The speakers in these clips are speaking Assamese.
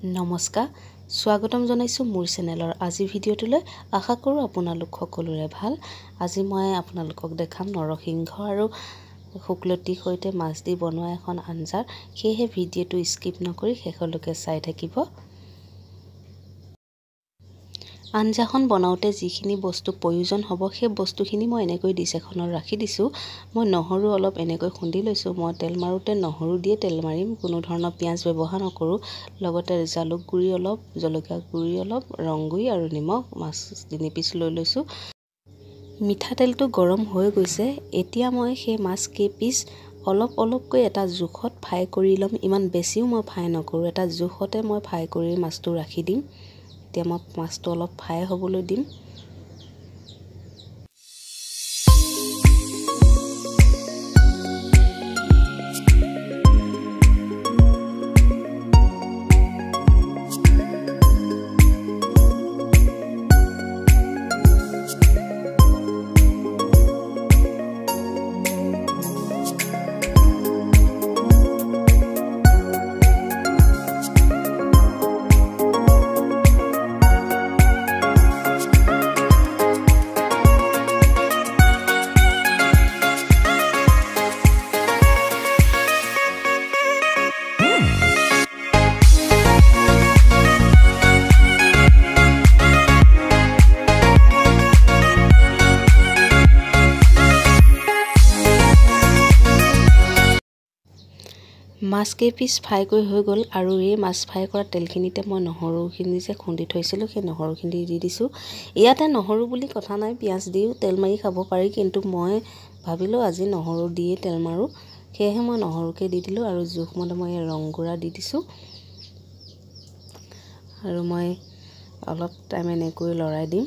নমস্কাৰ স্বাগতম জনাইছো মোৰ চেনেলৰ আজি ভিডিঅ'টোলৈ আশা কৰো আপোনালোক সকলোৰে ভাল আজি মই আপোনালোকক দেখাম নৰসিংহ আৰু শুকলতি সৈতে মাছ দি বনোৱা এখন আঞ্জাৰ সেয়ে ভিডিঅ'টো স্কিপ নকৰি শেষলৈকে চাই থাকিব আঞ্জাখন বনাওতে যিখিনি বস্তু প্ৰয়োজন হ'ব সেই বস্তুখিনি মই এনেকৈ ডিশ এখনত ৰাখি দিছো মই নহৰু অলপ এনেকৈ খুন্দি লৈছো মই তেল মাৰোতে নহৰু দিয়ে তেল মাৰিম কোনো ধৰণৰ পিয়াজ ব্যৱহাৰ নকৰো লগতে জালুক গুৰি অলপ জলকীয়া গুৰি অলপ ৰং গুৰি আৰু নিমখ মাছ 3 পিচ লৈ লৈছো মিঠাতেলটো গৰম হৈ গৈছে এতিয়া মই সেই মাছ কে পিচ অলপকৈ এটা জুখত ফ্ৰাই কৰি লম ইমান বেছিও মই ফ্ৰাই নকৰো এটা জুখতে মই ফ্ৰাই কৰি মাছটো ৰাখি দিম এতিয়া মই মাছটো অলপ ফ্ৰাই হ'বলৈ দিম মাছ কে পিচ ফ্ৰাই কৰি হৈ গল আৰু এই মাছ ফ্ৰাই কৰা তেলখিনিতে মই নহৰুখিনি যে খুন্দি থৈছিলো সেই নহৰুখিনি দি দিছো ইয়াতে নহৰু বুলি কথা নাই পিয়াজ দিও তেল মাৰি খাব পাৰি কিন্তু মই ভাবিলো আজি নহৰু দিয়ে তেল মাৰো সেয়ে মই নহৰুকে দি দিলো আৰু জুখমতে মই ৰং গুড়া দি দিছো আৰু মই অলপ টাইম এনেকৈ লৰাই দিম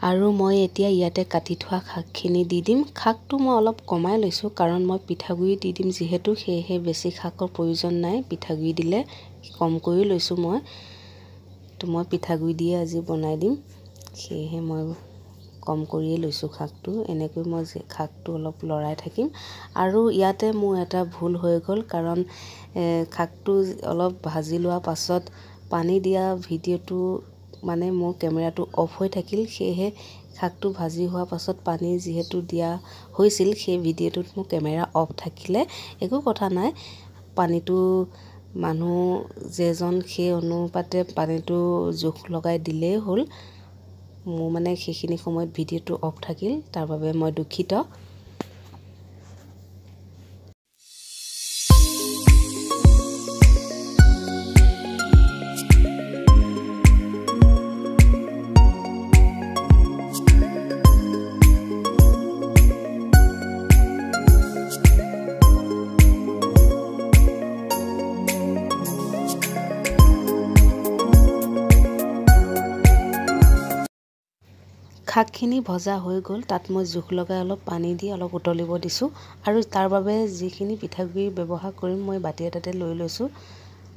আৰু মই এতিয়া ইয়াতে কাটি থোৱা খাকখিনি দি দিম খাকটো মই অলপ কমাই লৈছো কাৰণ মই পিঠাগুৰি দি দিম যেহেতু সেয়ে বেছি খাকৰ প্ৰয়োজন নাই পিঠাগুৰি দিলে কম কৰি লৈছো মই পিঠাগুৰি দিয়ে আজি বনাই দিম সেয়ে মই কম কৰিয়ে লৈছো খাকটো এনেকৈ মই খাকটো অলপ লৰাই থাকিম আৰু ইয়াতে মোৰ এটা ভুল হৈ গল কাৰণ খাকটো অলপ ভাজি লোৱা পাছত পানী দিয়া ভিডিঅ'টো মানে মোৰ কেমেৰাটো অফ হৈ থাকিল সেয়ে খাকটো ভাজি হোৱা পাছত পানী যেহেতু দিয়া হৈছিল সেই ভিডিঅ'টোত মোৰ কেমেৰা অফ থাকিলে একো কথা নাই পানীটো মানুহ যেজন সেই অনুপাতে পানীটো জোখ লগাই দিলেই হ'ল মোৰ মানে সেইখিনি সময়ত ভিডিঅ'টো অফ থাকিল তাৰ বাবে মই দুখিত খাকখিনি ভজা হৈ গল তাত মই জুখ লগাই অলপ পানী দি অলপ উতলিব দিছো আৰু তাৰ বাবে যিখিনি পিঠাগুৰি ব্যৱহাৰ কৰিম মই বাটি এটাতে লৈ লৈছো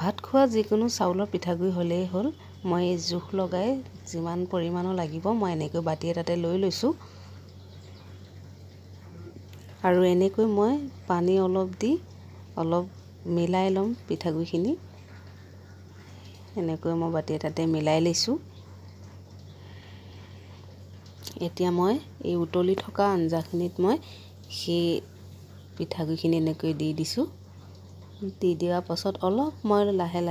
ভাত খোৱা যিকোনো চাউলৰ পিঠাগুৰি হলেই হ'ল মই জুখ লগাই যিমান পৰিমাণৰ লাগিব মই এনেকৈ বাটি এটাতে লৈ লৈছো আৰু এনেকৈ মই পানী অলপ দি অলপ মিলাই লম পিঠাগুৰিখিনি এনেকৈ মই বাটি এটাতে মিলাই লৈছো এতিয়া মই এই উতলি থকা আঞ্জাখিনিত মই সেই পিঠাগুৰিখিনি এনেকৈ দি দিছো দি দিয়াৰ পাছত অলপ মই লাহে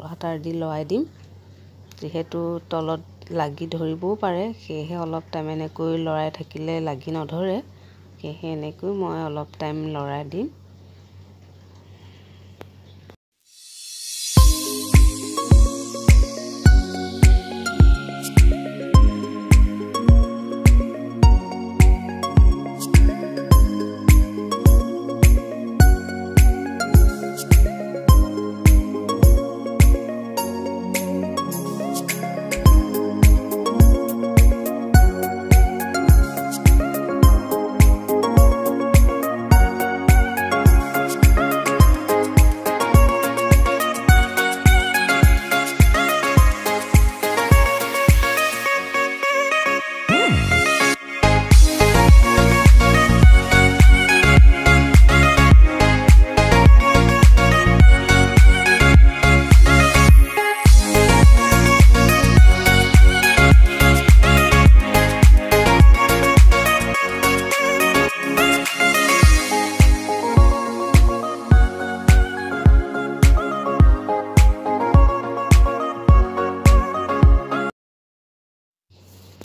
হাতাৰ দি লৰাই দিম যেহেতু তলত লাগি ধৰিবও পাৰে সেয়ে অলপ টাইম এনেকৈ লৰাই থাকিলে লাগি নধৰে সেয়ে এনেকৈ মই অলপ টাইম লৰাই দিম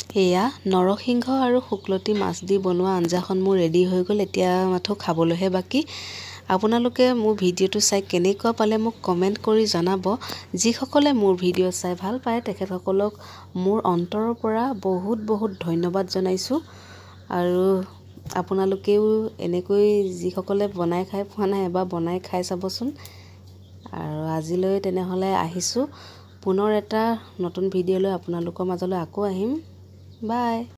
এয়া নৰসিংহ আৰু শুকলতি মাছ দি বনোৱা আঞ্জাখন মোৰ ৰেডি হৈ গ'ল। এতিয়া মাথো খাবলৈহে বাকী। আপোনালোকে মোৰ ভিডিঅ'টো চাই কেনেকুৱা পালে মোক কমেণ্ট কৰি জনাব। যিসকলে মোৰ ভিডিঅ' চাই ভাল পায় তেখেতসকলক মোৰ অন্তৰৰ পৰা বহুত বহুত ধন্যবাদ জনাইছোঁ। আৰু আপোনালোকেও এনেকৈ যিসকলে বনাই খাই পোৱা নাই এবাৰ বনাই খাই চাবচোন। আৰু আজিলৈ তেনেহ'লে আহিছোঁ। পুনৰ এটা নতুন ভিডিঅ' লৈ আপোনালোকৰ মাজলৈ আকৌ আহিম। বাই।